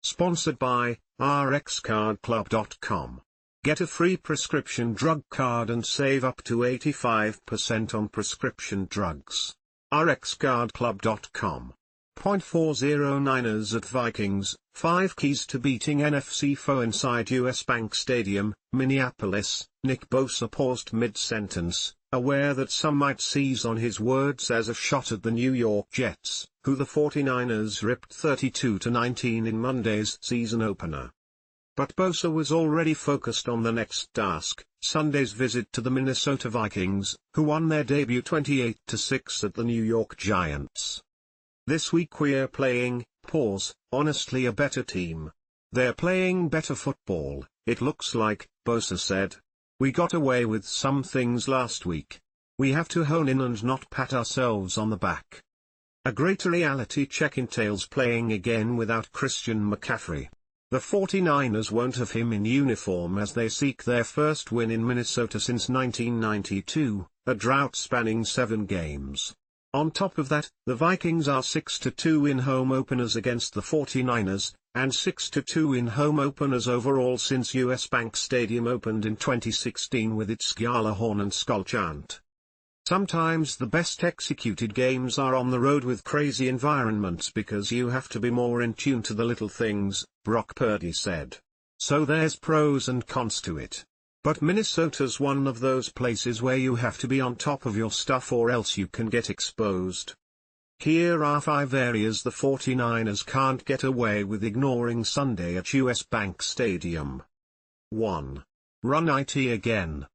Sponsored by RxCardClub.com. Get a free prescription drug card and save up to 85% on prescription drugs. RxCardClub.com. .409ers at Vikings, 5 keys to beating NFC foe inside US Bank Stadium, Minneapolis. Nick Bosa paused mid-sentence, aware that some might seize on his words as a shot at the New York Jets, who the 49ers ripped 32-19 in Monday's season opener. But Bosa was already focused on the next task, Sunday's visit to the Minnesota Vikings, who won their debut 28-6 at the New York Giants. "This week we're playing, honestly a better team. They're playing better football, it looks like," Bosa said. "We got away with some things last week. We have to hone in and not pat ourselves on the back." A greater reality check entails playing again without Christian McCaffrey. The 49ers won't have him in uniform as they seek their first win in Minnesota since 1992, a drought spanning 7 games. On top of that, the Vikings are 6-2 in home openers against the 49ers, and 6-2 in home openers overall since US Bank Stadium opened in 2016 with its Gjallarhorn and Skol chant. Sometimes the best executed games are on the road with crazy environments because you have to be more in tune to the little things, Brock Purdy said. So there's pros and cons to it. But Minnesota's one of those places where you have to be on top of your stuff or else you can get exposed. Here are 5 areas the 49ers can't get away with ignoring Sunday at US Bank Stadium. 1. Run IT again.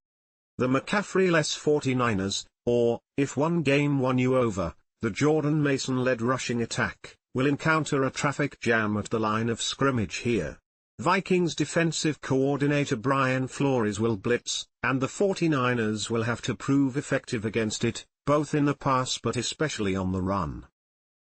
The McCaffrey-less 49ers, or, if one game won you over, the Jordan Mason-led rushing attack, will encounter a traffic jam at the line of scrimmage here. Vikings defensive coordinator Brian Flores will blitz, and the 49ers will have to prove effective against it, both in the pass but especially on the run.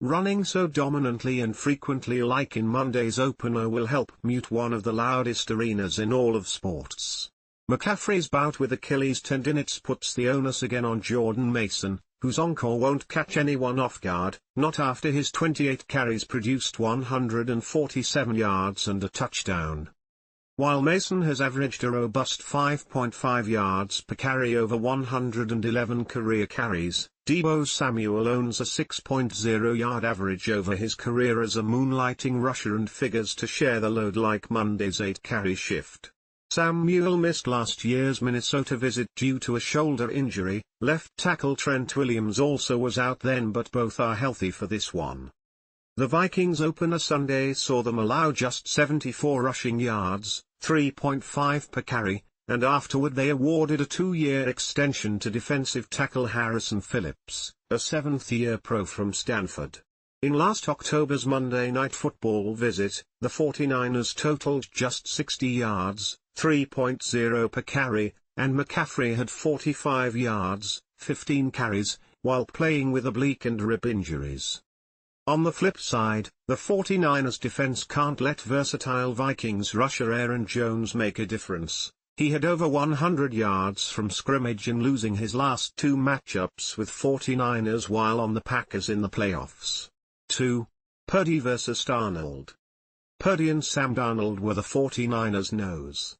Running so dominantly and frequently like in Monday's opener will help mute one of the loudest arenas in all of sports. McCaffrey's bout with Achilles tendinits puts the onus again on Jordan Mason, whose encore won't catch anyone off guard, not after his 28 carries produced 147 yards and a touchdown. While Mason has averaged a robust 5.5 yards per carry over 111 career carries, Deebo Samuel owns a 6.0-yard average over his career as a moonlighting rusher and figures to share the load like Monday's 8-carry shift. Samuel missed last year's Minnesota visit due to a shoulder injury. Left tackle Trent Williams also was out then, but both are healthy for this one. The Vikings opener Sunday saw them allow just 74 rushing yards, 3.5 per carry, and afterward they awarded a 2-year extension to defensive tackle Harrison Phillips, a 7th-year pro from Stanford. In last October's Monday Night Football visit, the 49ers totaled just 60 yards, 3.0 per carry, and McCaffrey had 45 yards, 15 carries, while playing with oblique and rib injuries. On the flip side, the 49ers defense can't let versatile Vikings rusher Aaron Jones make a difference. He had over 100 yards from scrimmage in losing his last 2 matchups with 49ers while on the Packers in the playoffs. 2. Purdy vs. Darnold. Purdy and Sam Darnold were the 49ers' nose.